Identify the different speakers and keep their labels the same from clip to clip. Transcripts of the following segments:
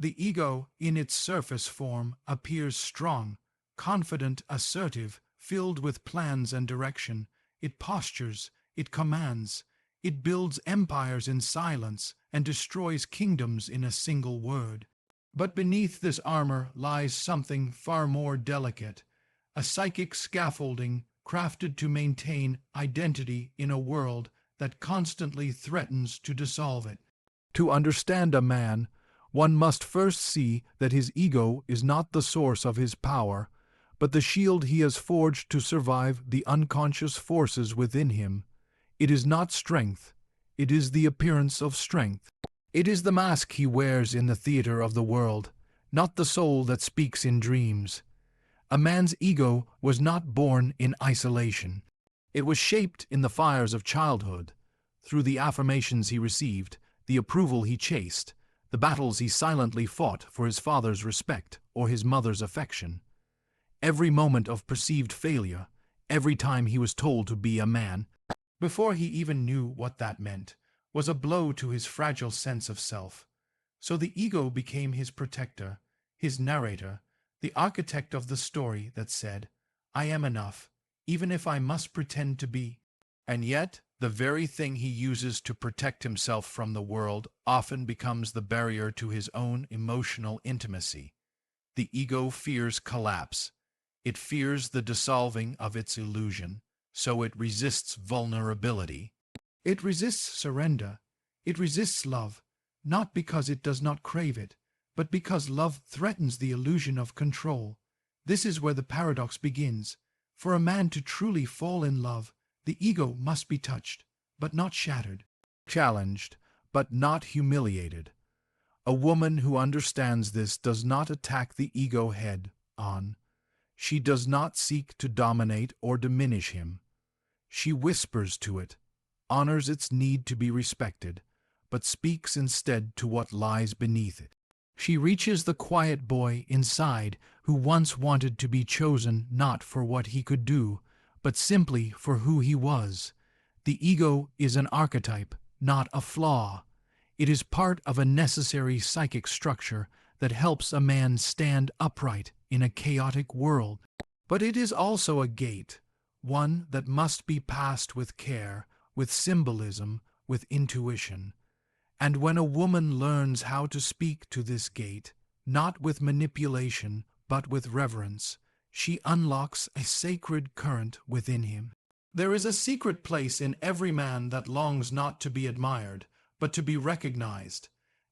Speaker 1: The ego, in its surface form, appears strong, confident, assertive, filled with plans and direction. It postures, it commands, it builds empires in silence and destroys kingdoms in a single word. But beneath this armor lies something far more delicate, a psychic scaffolding crafted to maintain identity in a world that constantly threatens to dissolve it. To understand a man, one must first see that his ego is not the source of his power, but the shield he has forged to survive the unconscious forces within him. It is not strength, it is the appearance of strength. It is the mask he wears in the theater of the world, not the soul that speaks in dreams. A man's ego was not born in isolation. It was shaped in the fires of childhood, through the affirmations he received, the approval he chased, the battles he silently fought for his father's respect or his mother's affection. Every moment of perceived failure, every time he was told to be a man, before he even knew what that meant, was a blow to his fragile sense of self. So the ego became his protector, his narrator, the architect of the story that said, "I am enough, even if I must pretend to be." And yet, the very thing he uses to protect himself from the world often becomes the barrier to his own emotional intimacy. The ego fears collapse. It fears the dissolving of its illusion, so it resists vulnerability. It resists surrender. It resists love, not because it does not crave it, but because love threatens the illusion of control. This is where the paradox begins. For a man to truly fall in love, the ego must be touched, but not shattered, challenged, but not humiliated. A woman who understands this does not attack the ego head on. She does not seek to dominate or diminish him. She whispers to it, honors its need to be respected, but speaks instead to what lies beneath it. She reaches the quiet boy inside who once wanted to be chosen not for what he could do, but simply for who he was. The ego is an archetype, not a flaw. It is part of a necessary psychic structure that helps a man stand upright in a chaotic world. But it is also a gate, one that must be passed with care, with symbolism, with intuition. And when a woman learns how to speak to this gate, not with manipulation, but with reverence, she unlocks a sacred current within him. There is a secret place in every man that longs not to be admired, but to be recognized.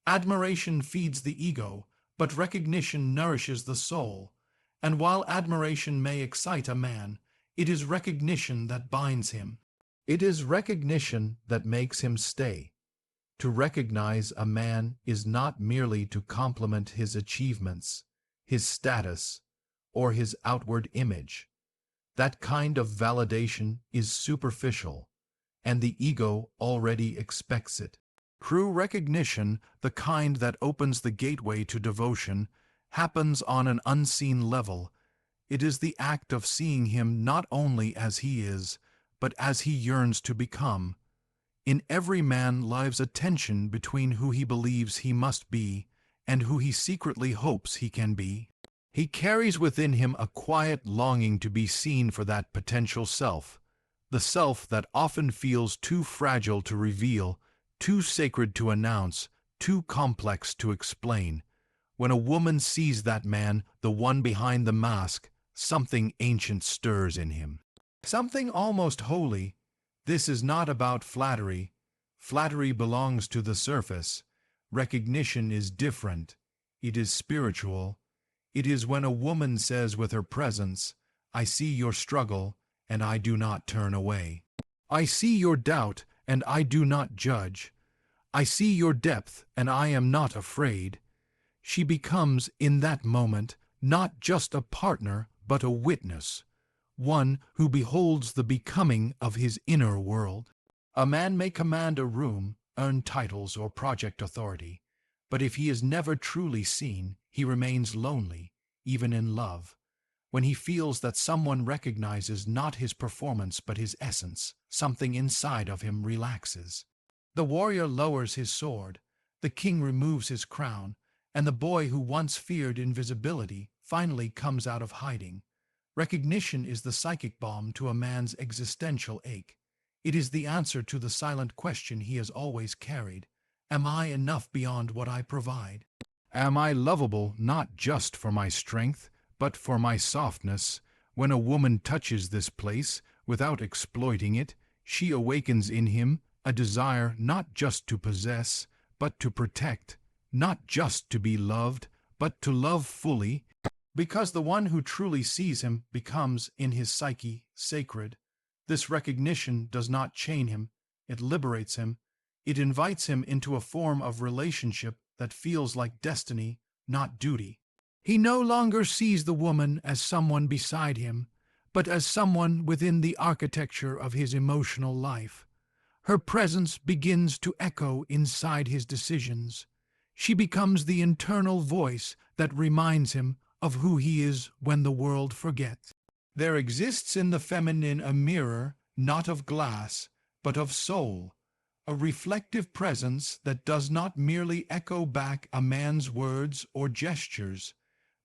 Speaker 1: Admiration feeds the ego, but recognition nourishes the soul. And while admiration may excite a man, it is recognition that binds him. It is recognition that makes him stay. To recognize a man is not merely to compliment his achievements, his status, or his outward image. That kind of validation is superficial, and the ego already expects it. True recognition, the kind that opens the gateway to devotion, happens on an unseen level. It is the act of seeing him not only as he is, but as he yearns to become. In every man lies a tension between who he believes he must be and who he secretly hopes he can be. He carries within him a quiet longing to be seen for that potential self, the self that often feels too fragile to reveal, too sacred to announce, too complex to explain. When a woman sees that man, the one behind the mask, something ancient stirs in him. Something almost holy. This is not about flattery. Flattery belongs to the surface. Recognition is different. It is spiritual. It is when a woman says with her presence, "I see your struggle, and I do not turn away. I see your doubt, and I do not judge. I see your depth, and I am not afraid." She becomes, in that moment, not just a partner, but a witness, one who beholds the becoming of his inner world. A man may command a room, earn titles, or project authority, but if he is never truly seen, he remains lonely, even in love. When he feels that someone recognizes not his performance but his essence, something inside of him relaxes. The warrior lowers his sword, the king removes his crown, and the boy who once feared invisibility finally comes out of hiding. Recognition is the psychic balm to a man's existential ache. It is the answer to the silent question he has always carried. Am I enough beyond what I provide? Am I lovable not just for my strength, but for my softness? When a woman touches this place, without exploiting it, she awakens in him a desire not just to possess, but to protect, not just to be loved, but to love fully, because the one who truly sees him becomes, in his psyche, sacred. This recognition does not chain him, it liberates him. It invites him into a form of relationship that feels like destiny, not duty. He no longer sees the woman as someone beside him, but as someone within the architecture of his emotional life. Her presence begins to echo inside his decisions. She becomes the internal voice that reminds him of who he is when the world forgets. There exists in the feminine a mirror, not of glass, but of soul, a reflective presence that does not merely echo back a man's words or gestures,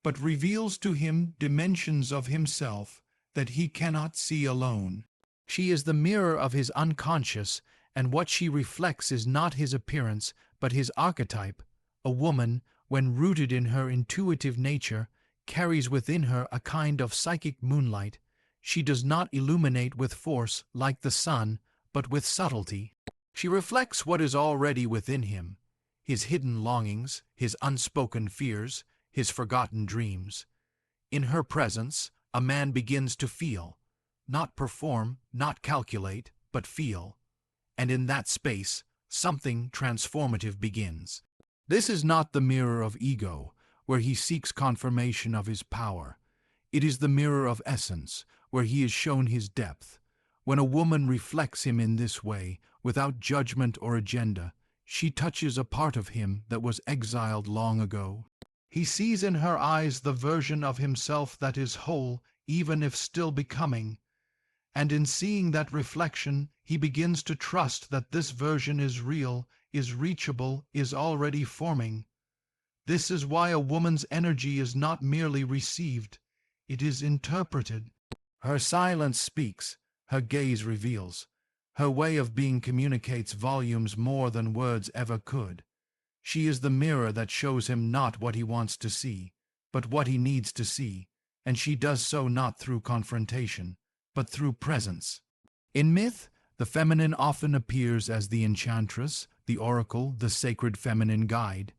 Speaker 1: but reveals to him dimensions of himself that he cannot see alone. She is the mirror of his unconscious, and what she reflects is not his appearance, but his archetype. A woman, when rooted in her intuitive nature, carries within her a kind of psychic moonlight. She does not illuminate with force like the sun, but with subtlety. She reflects what is already within him, his hidden longings, his unspoken fears, his forgotten dreams. In her presence, a man begins to feel, not perform, not calculate, but feel. And in that space, something transformative begins. This is not the mirror of ego, where he seeks confirmation of his power. It is the mirror of essence, where he is shown his depth. When a woman reflects him in this way, without judgment or agenda, she touches a part of him that was exiled long ago. He sees in her eyes the version of himself that is whole, even if still becoming. And in seeing that reflection, he begins to trust that this version is real, is reachable, is already forming. This is why a woman's energy is not merely received, it is interpreted. Her silence speaks, her gaze reveals. Her way of being communicates volumes more than words ever could. She is the mirror that shows him not what he wants to see, but what he needs to see, and she does so not through confrontation, but through presence. In myth, the feminine often appears as the enchantress, the oracle, the sacred feminine guide,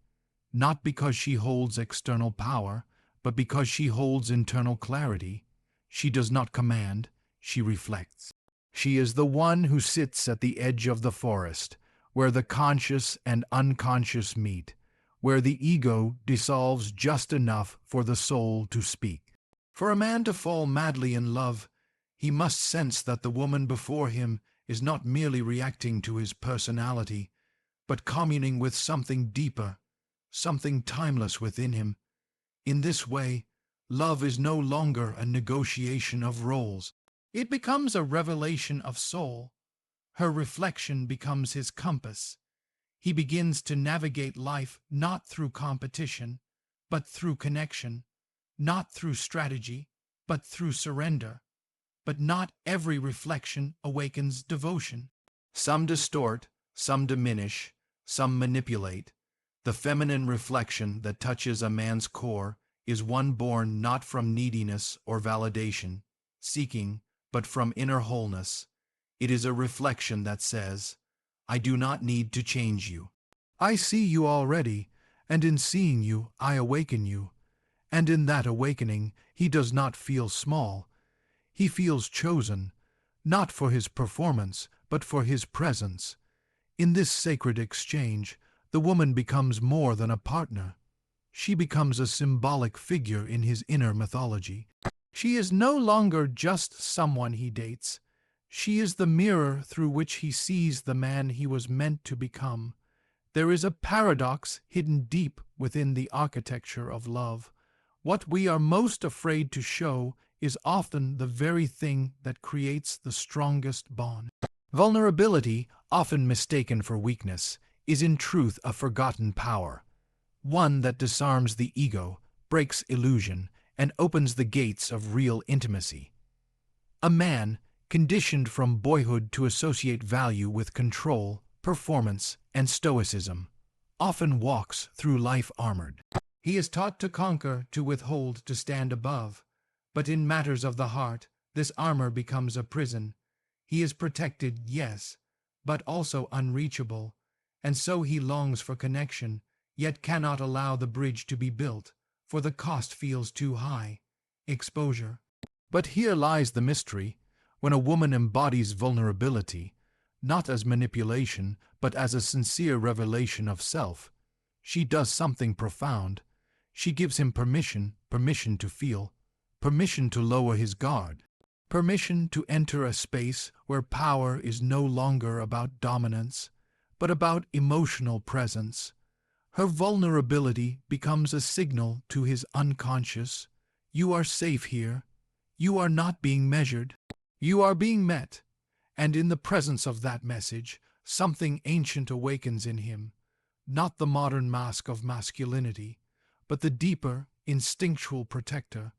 Speaker 1: not because she holds external power, but because she holds internal clarity. She does not command, she reflects. She is the one who sits at the edge of the forest, where the conscious and unconscious meet, where the ego dissolves just enough for the soul to speak. For a man to fall madly in love, he must sense that the woman before him is not merely reacting to his personality, but communing with something deeper, something timeless within him. In this way, love is no longer a negotiation of roles. It becomes a revelation of soul. Her reflection becomes his compass. He begins to navigate life not through competition, but through connection, not through strategy, but through surrender. But not every reflection awakens devotion. Some distort, some diminish, some manipulate. The feminine reflection that touches a man's core is one born not from neediness or validation, seeking, but from inner wholeness. It is a reflection that says, I do not need to change you. I see you already, and in seeing you, I awaken you. And in that awakening, he does not feel small. He feels chosen, not for his performance, but for his presence. In this sacred exchange, the woman becomes more than a partner. She becomes a symbolic figure in his inner mythology. She is no longer just someone he dates. She is the mirror through which he sees the man he was meant to become. There is a paradox hidden deep within the architecture of love. What we are most afraid to show is often the very thing that creates the strongest bond. Vulnerability, often mistaken for weakness, is in truth a forgotten power. one that disarms the ego, breaks illusion, and opens the gates of real intimacy. A man, conditioned from boyhood to associate value with control, performance, and stoicism, often walks through life armored. He is taught to conquer, to withhold, to stand above. But in matters of the heart, this armor becomes a prison. He is protected, yes, but also unreachable, and so he longs for connection, yet cannot allow the bridge to be built, for the cost feels too high. Exposure. But here lies the mystery. When a woman embodies vulnerability, not as manipulation, but as a sincere revelation of self, she does something profound. She gives him permission to feel, permission to lower his guard, permission to enter a space where power is no longer about dominance, but about emotional presence. Her vulnerability becomes a signal to his unconscious. You are safe here. You are not being measured. You are being met. And in the presence of that message, something ancient awakens in him, not the modern mask of masculinity, but the deeper, instinctual protector,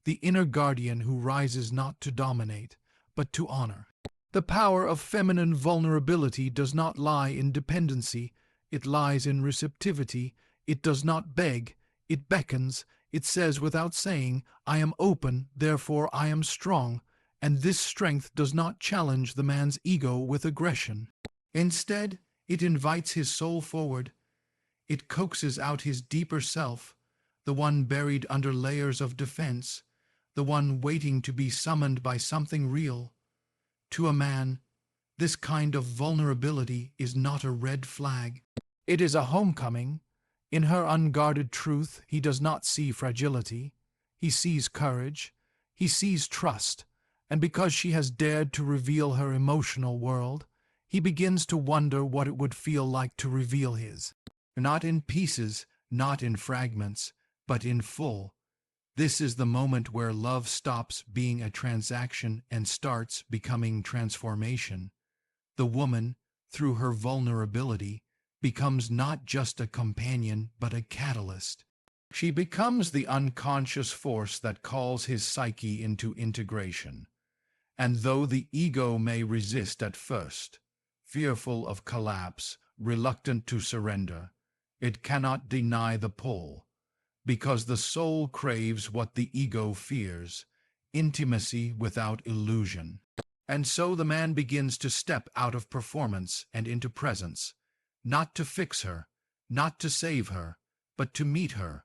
Speaker 1: the inner guardian who rises not to dominate, but to honor. The power of feminine vulnerability does not lie in dependency, it lies in receptivity. It does not beg, it beckons. It says without saying, I am open, therefore I am strong, and this strength does not challenge the man's ego with aggression. Instead, it invites his soul forward. It coaxes out his deeper self, the one buried under layers of defense, the one waiting to be summoned by something real. To a man, this kind of vulnerability is not a red flag. It is a homecoming. In her unguarded truth, he does not see fragility. He sees courage. He sees trust. And because she has dared to reveal her emotional world, he begins to wonder what it would feel like to reveal his. Not in pieces, not in fragments, but in full. This is the moment where love stops being a transaction and starts becoming transformation. The woman, through her vulnerability, becomes not just a companion but a catalyst. She becomes the unconscious force that calls his psyche into integration. And though the ego may resist at first, fearful of collapse, reluctant to surrender, it cannot deny the pull, because the soul craves what the ego fears, intimacy without illusion. And so the man begins to step out of performance and into presence, not to fix her, not to save her, but to meet her.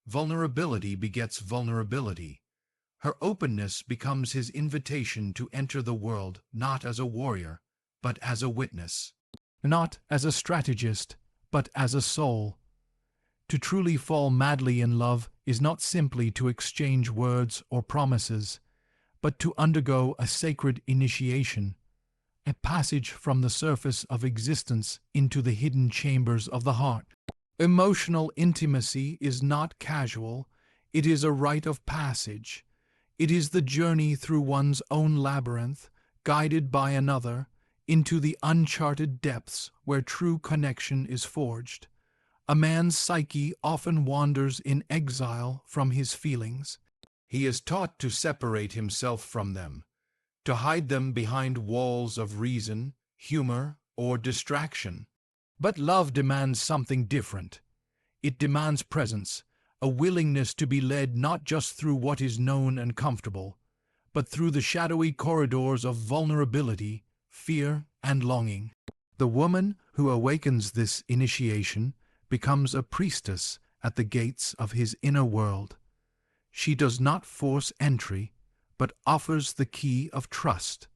Speaker 1: Vulnerability begets vulnerability. Her openness becomes his invitation to enter the world not as a warrior, but as a witness. Not as a strategist, but as a soul. To truly fall madly in love is not simply to exchange words or promises, but to undergo a sacred initiation, a passage from the surface of existence into the hidden chambers of the heart. Emotional intimacy is not casual, it is a rite of passage. It is the journey through one's own labyrinth, guided by another, into the uncharted depths where true connection is forged. A man's psyche often wanders in exile from his feelings. He is taught to separate himself from them, to hide them behind walls of reason, humor, or distraction. But love demands something different. It demands presence, a willingness to be led not just through what is known and comfortable, but through the shadowy corridors of vulnerability, fear, and longing. The woman who awakens this initiation becomes a priestess at the gates of his inner world. She does not force entry, but offers the key of trust,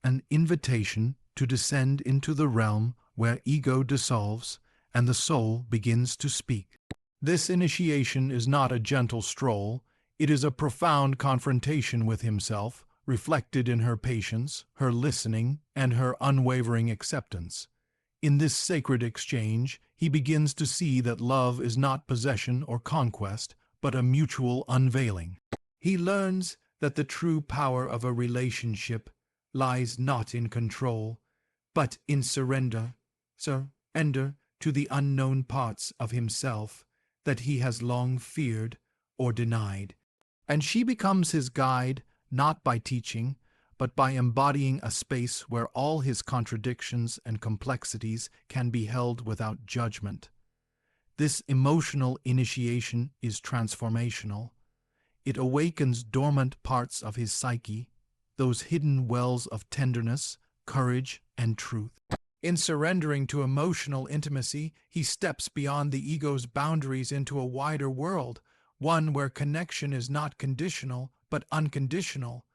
Speaker 1: an invitation to descend into the realm where ego dissolves and the soul begins to speak. This initiation is not a gentle stroll, it is a profound confrontation with himself, reflected in her patience, her listening, and her unwavering acceptance. In this sacred exchange, he begins to see that love is not possession or conquest, but a mutual unveiling. He learns that the true power of a relationship lies not in control, but in surrender to the unknown parts of himself, that he has long feared or denied. And she becomes his guide, not by teaching, but by embodying a space where all his contradictions and complexities can be held without judgment. This emotional initiation is transformational. It awakens dormant parts of his psyche, those hidden wells of tenderness, courage, and truth. In surrendering to emotional intimacy, he steps beyond the ego's boundaries into a wider world, one where connection is not conditional, but unconditional.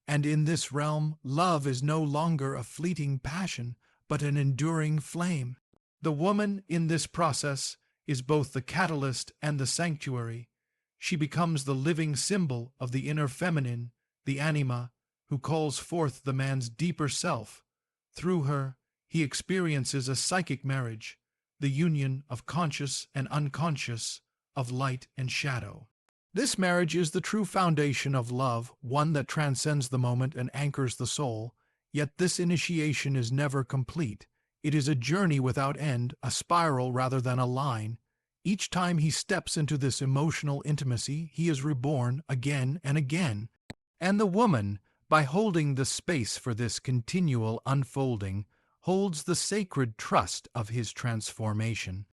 Speaker 1: And in this realm, love is no longer a fleeting passion, but an enduring flame. The woman in this process is both the catalyst and the sanctuary. She becomes the living symbol of the inner feminine, the anima, who calls forth the man's deeper self. Through her, he experiences a psychic marriage, the union of conscious and unconscious, of light and shadow. This marriage is the true foundation of love, one that transcends the moment and anchors the soul. Yet this initiation is never complete. It is a journey without end, a spiral rather than a line. Each time he steps into this emotional intimacy, he is reborn again and again. And the woman, by holding the space for this continual unfolding, holds the sacred trust of his transformation.